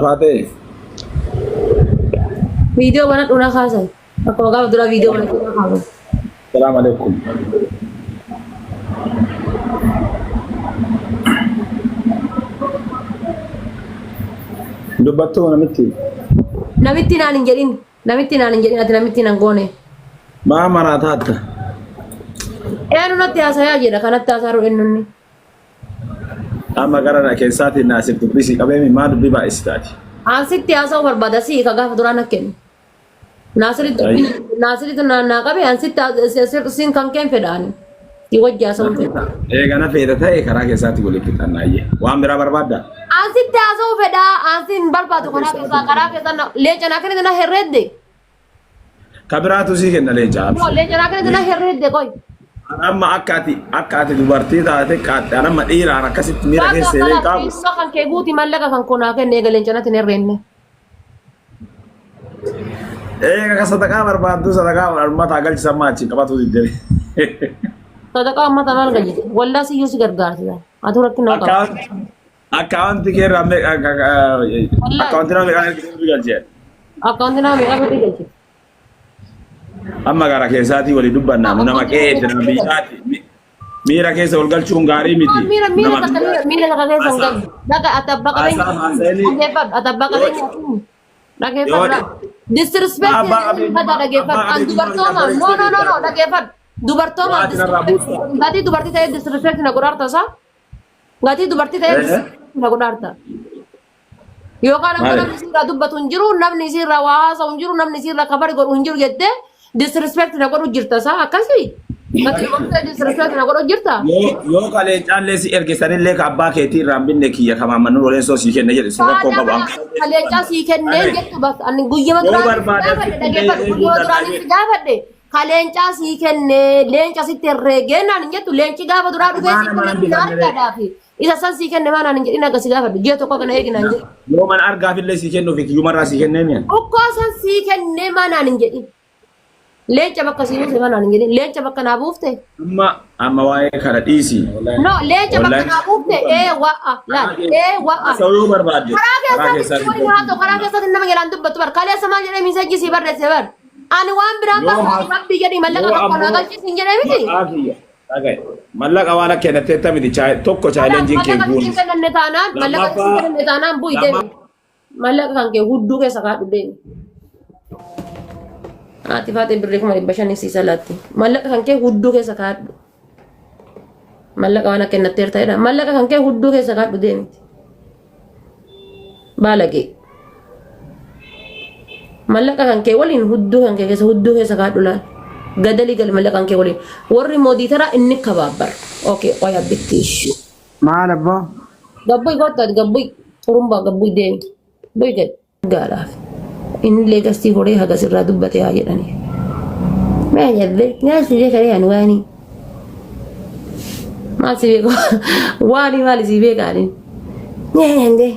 Tuate. Video mana una khasa. Ako ga dura video mana una khasa. Assalamualaikum. Dubbatu namitti. Namitti naan jedhin. Namitti naan jedhin ati namitti naan goone. Ma maratatta. Anu natti asaya jedha kanatti asaru ennunni. Amma garana keessatti naasif dubbisi qabeemi maa dubbi baay'istaati. Ansitti asau barbada si ka gaafa duraan akken. Naasiritu naannaa qabe ansitti sin kan keen fedhaani. Ki wajja asau fedha. Eegana feeta ta'e karaa keessatti walitti xannaayye. Waan biraa barbaadda? Ansitti asau fedha ansin barbaadu karaa keessaa leenca naa kenni na herredde. Kabiraatu sii kenna leenca. Leenca naa kenni na herredde koy. Amma akkati dubartii taate qaaxxe amma dhiiraan akkasitti miira keessa illee qabu. Kan kee guuti mallaqa kan kunaa kenne eega leenca natti herrenne. Eega ka sadaqaa barbaaddu sadaqaa ummata galchisan maachi qabatu diddee. Sadaqaa ummata maal galchite? Wallaa siyyuu si gargaarti. Ati rakkina qabu. Akkaawunti keerraa akkaawunti nama meeqaan ergisiisu galchee? Akkaawunti nama meeqaan ergisiisu? Amma gara keessaatii walii dubbannaa nama qe'eetti nama biyyaatti miira keessa ol galchuun gaarii miti. Miira takka keessa hin galchu. Dhaga atabba qabeenya dhageeffadha. Disrespect dhageeffadha. An dubartooma no dhageeffadha. Dubartooma gatii dubartii ta'ee disrespect na godhaarta isaa. Gatii dubartii ta'ee disrespect na godhaarta. Yookaan amma namni sirraa dubbatu hin jiru namni sirraa waa haasa'u hin jiru namni sirraa kabari godhu hin jiru jettee disrespect na godhu jirta isaa akkasii. Disrespect na godhu jirta. Yoo kalee caallee si ergisanillee ka abbaa keetii irraa hin binne kiyya kamaamannu roleensoo sii kenne jedhe si rakkoo qabu. Kaleencaa sii kennee jettu bas ani guyyama duraan gaafadhe. Kaleencaa sii kennee leenca sitti herreegee naan jettu leenci gaafa duraa dhufee isa san sii kenne maanaan hin jedhin akkasii gaafadhe ji'a tokko kana eeginaan jedhe. Yoo mana argaafillee sii kennuuf kiyyumarraa sii kennee mi'a. Ukkoo san sii kennee maanaan hin jedhin. Leenca bakka sii buufte maanaan hin jedhin leenca bakka naa buufte. Amma waa'ee kana dhiisi. No leenca bakka naa buufte wa'a. Sa'uu barbaadde. Karaa keessatti nama jalaan dubbatu bar kaleessa maal jedhee miisajji sii barreesse bar. Ani waan biraa baafatu rabbi jedhi mallaqa tokko naa galchisiin jedhee miti. Mallaqa waan akka kennateetta miti tokko chaalenjiin kee guuni. Mallaqa kenname taanaan bu'i deemi. Mallaqa kan kee hudduu keessa kaadhu deemi. Ati faatee birrii 500 siisa laatti. Mallaqa kan kee hudduu keessa kaadhu. Mallaqa waan akka kennateer ta'edha. Mallaqa kan kee hudduu keessa kaadhu deemiti. Baalagee. Mallaqa kan kee waliin hudduu kan kee keessa kaadhu laal. Gadali gal mallaqa kan kee waliin. Warri moodii tara inni kabaabbar. Okay, qoya bittiishu. Maal abbaa? Gabbuy goota gabbuy xurumbaa gabbuy deemi. Buy gad gaadhaaf. Inni leegastii horee hagas irraa dubbate haa jedhani. Mee jedhe nyaasi beeka reeyaan waanii. Maal si beeka waanii maal si beekaani. Nyaande.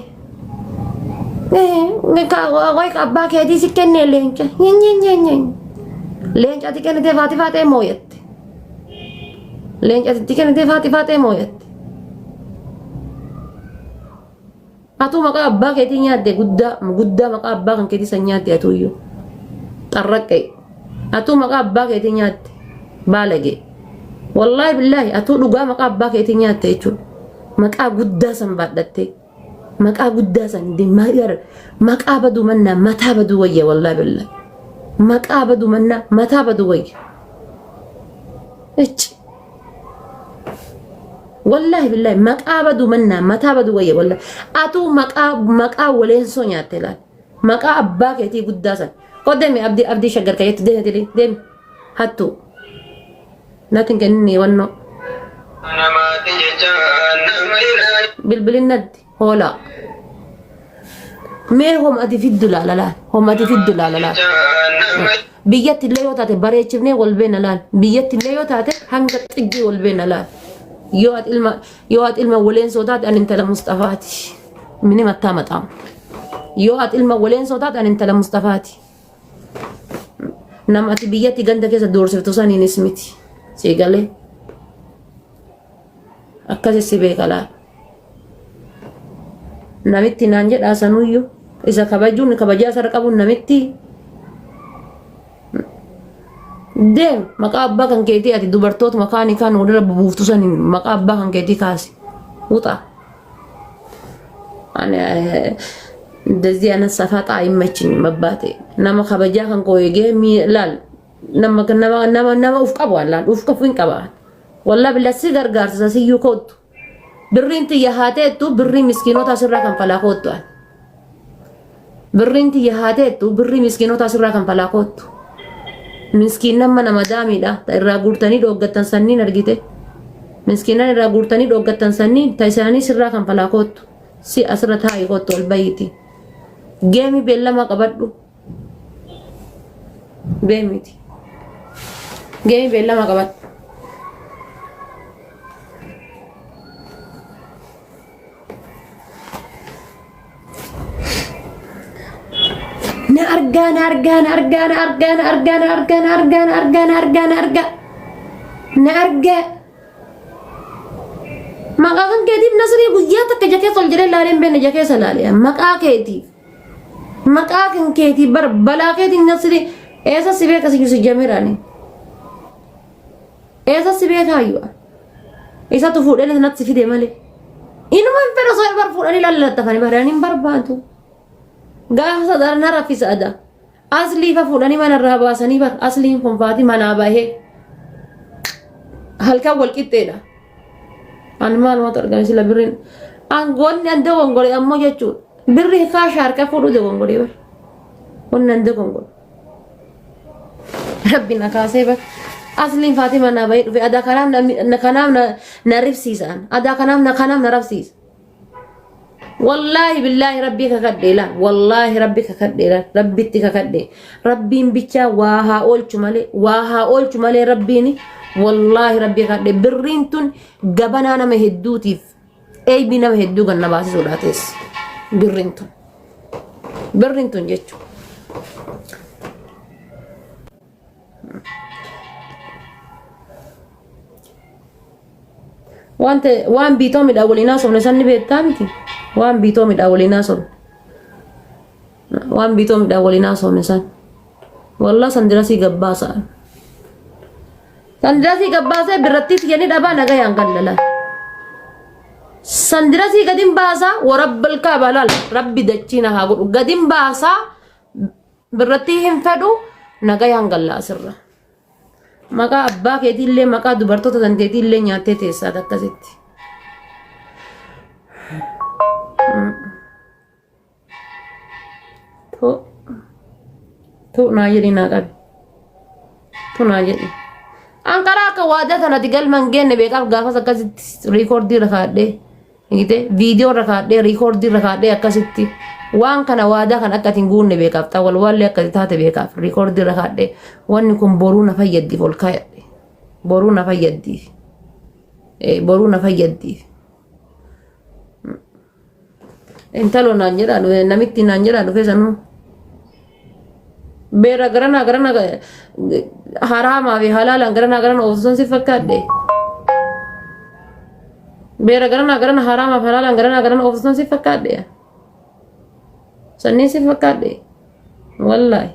Wayi abbaa keetii si kennee leenca. Leenca ati kennitee faatee mooyatte. Leenca ati kennitee faatee mooyatte. Atu maqaa abbaa keetii nyaatte guddaa maqaa abbaa kan keetii san nyaatte atuyyuu. Xarraqqee. Atu maqaa abbaa keetii nyaatte baalagee. Wallaahi billaahi atu dhugaa maqaa abbaa keetii nyaatte jechuudha. Maqaa guddaa san baadhattee. Maqaa guddaa san maqaa baduu mannaa mataa baduu wayya wallaahi billaahi. Maqaa baduu mannaa mataa baduu wayya. Wallahi billahi maqaa baduu mannaa mataa baduu wayya wallahi. Atu maqaa waleensoo nyaatte laal. Maqaa abbaa keetii guddaa san. Koddeemi abdii shaggar kayyetti deemi hattu. Natin kenninni wannoo. Bilbilin naddi hoolaa. Mee homati fiddu laala laal. Homati fiddu laala laal. Biyyatti illee yoo taate bareechifnee wal beena laal. Biyyatti illee yoo taate hanga xijjii wal beena laal. Yoo ati ilma waleensoo taate ani intala Mustafaati. Mini mattaa maxaamu. Yoo ati ilma waleensoo taate ani intala Mustafaati. Nama ati biyyatti ganda keessa doorsiftu saniinis miti. Siigalee. Akkasii si beeka laal. Namitti naan jedhaa sanuyyuu Isa kabajuun kabajaa sara qabuun namitti deem maqaa abbaa kan keetii ati dubartoota maqaan kan walirra buuftu saniin maqaa abbaa kan keetii kaasi wuxa ani እንደዚህ አይነት ሰፋጣ አይመችኝም አባቴ nama kabajaa kan koo eegee laal nama uf qabu laal uf qabuun qaba walla bilasi gargaarsa siyyuu kootu birriin tiyya haateettu birrii miskiinota asirraa kan falaa kootu birriin tiyya haateettu birrii miskiinota asirraa kan falaa kootu miskiin nama daamiidha irraa guurtanii dhooggattan sanniin argite miskiinan irraa guurtanii dhooggattan sanniin ta'isaanii sirraa kan falaa kootu si asirra taa'ee kootu ol bayiiti geemi beellama qabadhu beemiti geemi beellama qabadhu arga maqaa kan keetiif nasrii guyyaa takka jakee sol jedhee laaleen beena jakee salaalee maqaa keetiif maqaa kan keetiif balaa keetiif nasrii eessa si beeka si yusi jamirani eessa si beeka hayyuu isa tu fuudhee natti fide malee inuma hin fedha soo bar fuudhanii lallattafanii baranii hin barbaadu gaafa sadarna raffisa ada asli fa fuudhanii mana irraa baasanii bar asliin kun faati manaa bahee halkan wal qixxeedha animal motor gani sila birrin angonni ande gongore ammo jechu birri ka sharka fudu de gongore bar wonna ande gongore rabbina kaase bar aslin fatima na bayt fi ada kanam na rifsisan ada kanam na rafsis wallahi billahi rabbika kadela wallahi rabbika kadela rabbitika kadde rabbin bicha wa ha olchu male rabbini والله ربي قد برينتون غبنا نما هدوتيف اي بي نما هدو غنا باسي سوداتيس برينتون جچو وان بيتو من اولينا سو نسن بيتامتي وان بيتو من اولينا سو نسن والله سندرسي غباسا Sandirasi gabbasa birrattis yani daba naga yang kallala sandirasi gadim basa warabbal kabalal rabbi dachina ha gudu gadim basa birratti him fadu naga yang galla sirra maka abba ketille maka dubartota dantetille nyaate teessa takkasitti to na yiri na qabi to na yiri Ankara ka wada tana digal mangenne be kaf gafa sakasitti recordi rakade ngite video rakade recordi rakade akasitti wan kana wada kan akatin gunne be kaf tawal walle akati tate be kaf recordi rakade wanni kun boruna fayyadi volkayade boruna fayyadi entalo nanjera namitti nanjera do fesanu bera garana harama fi halala garana ofson si fakkade bera garana harama fi halala garana ofson si fakkade sanni si fakkade wallahi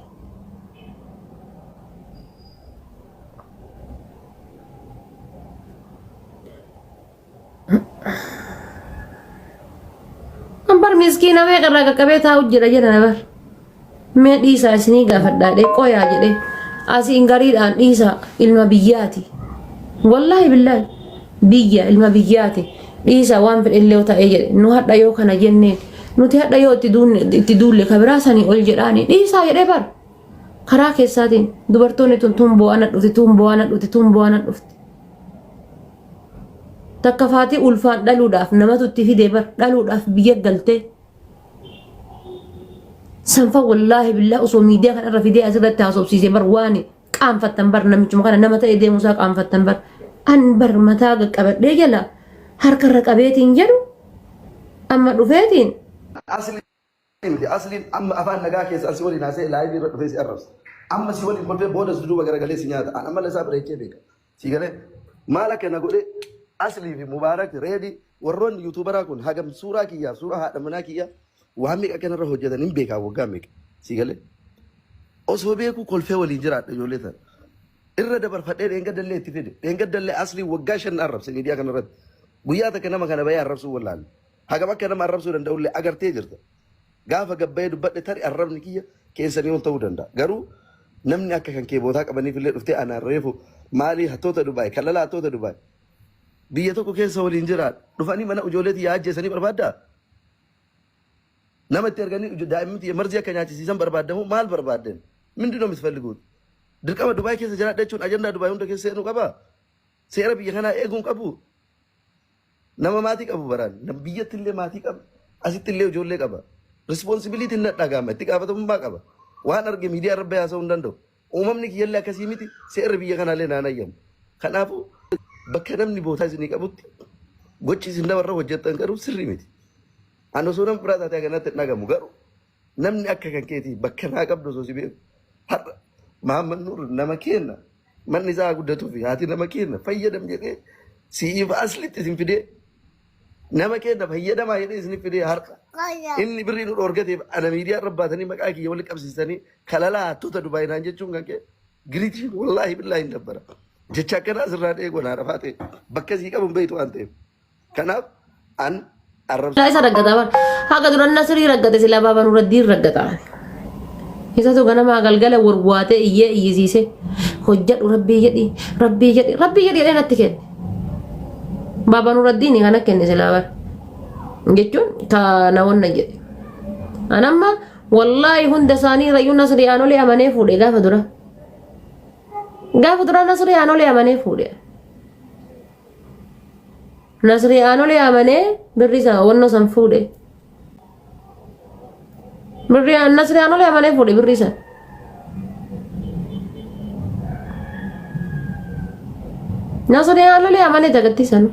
ambar miskina be garaka kabeta ujjira jira nabar me dhiisa isinii gaafadhaadhe qoyaa jedhe asiin gariidhaan dhiisa ilma biyyaati wallahi billahi biyya ilma biyyaati dhiisa waan fedhellee ta'ee jedhe nu hadha yoo kana jenneen nuti hadha yoo itti duulle kabiraa sanii ol jedhaani dhiisaa jedhe bar karaa keessaatiin dubartoonni tumboo ana dhufti takka faatii ulfaan dhaluudhaaf namatu itti fide bar dhaluudhaaf biyya galtee sanfa wallahi billah uso media kan arra fide asirratti haasofsiise bar waani qaanfattan bar namichuma kana nama ta'e deemusaa qaanfattan bar an bar mataa qaqqabadhee jala harkarra qabeetiin jedhu amma dhufeetiin asliin amma afaan nagaa keessa asii waliin haasee laayivii irra dhufee si arrabsa amma si waliin kolfee booda si duuba garagalee si nyaata an amma lasaa bireechee beeka si galee maal akka na godhe aslii fi mubaarak reedi warroon yuutuubaraa kun hagam suuraa kiyyaaf suuraa haadha manaa kiyya وهمك أكن الرهو جدا نبيك أو جامك سيقله أصوب بيكو كل في ولي جرات جولتها الرد برفدين إنك دللي تفيد إنك دللي أصلي وجاش النرب سيدي dia كان الرد بياتا كنا ما كان بيا الرب سو ولا هذا ما كان ما الرب سو دندا ولا أجر تيجرت قافا قبيد بدل تري الرب نكية كيسني يوم دندا قالوا نمني أكن كي بوثاك بني في الليل أفتي أنا ريفو مالي هتوتا دبي كلا لا هتوتا دبي بياتو كيس ولي جرات دفعني منا وجولتي يا جسني بربادا nama tergani daiman ti emergency kan yaati season barbadamu mal barbaden mindino misfaliguut dirqama dubai keessa jira dhachuun ajanda dubai hunda keessa seenu qaba seera biyya kana eeguun qabu nama maatii qabu baraan nam biyyattillee maatii qaba asittillee ijoollee qaba responsibility na dhagama itti gaafatamummaa qaba waan arge miidiyaa irra baasuu hin danda'u uumamni kiyyallee akkasii miti seera biyya kanaallee naanayyamu kanaafu bakka namni bootaa isinii qabutti gochi isin namarra hojjettan garuu sirrii miti Anu suram berada tiaga nanti naga mugaru. Namni akka kan keti bakka na qabdu so sibe. Har Muhammad Nur nama kenna. Man ni za guddatu fi hati nama kenna. Fayyadam jedhe si ifa asli tisin fide. Nama kenna fayyadam ayede isni fide har. Inni birri nur orgate ana media rabbatani maqaa kiyya wali qabsisani kalala tuta Dubai nan jechuun kan ke giriti wallahi billahi dabbara. Jecha kana sirraa dhee gona rafate bakka si qabun beetu ante. Kanaaf an لا إذا رجعت هذا دون الناس اللي رجعت سلا بابا نردين رجعت إذا تو كنا ما قلقله ورواته إيه يزيسه حجة ربي يدي ربي يدي ربي يدي أنا تكين بابا نردين أنا كني سلا بابا جتون تا نون نجد أنا ما والله هند ساني ريون ناس ريانو لي أمانة فودي قاف درا ناس ريانو لي أمانة فودي Nasri anu le amane berisa wonno san fude berri Nasri anu le amane fude berisa Nasri anu le amane dagatti san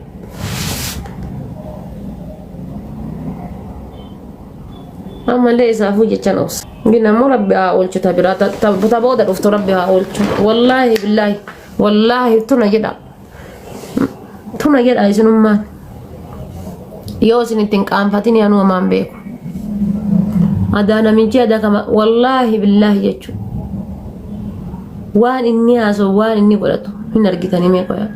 amale isafu jechanos gina mo rabbi awolchu tabirata taboda dufto rabbi awolchu wallahi billahi wallahi tuna jedha isinummaan yoo isin ittiin qaanfatini anuma maan beeku adaa namichi adaa kama wallaahi billaahi jechuun waan inni haasoo waan inni godhatu hin argitanii meeqa yaa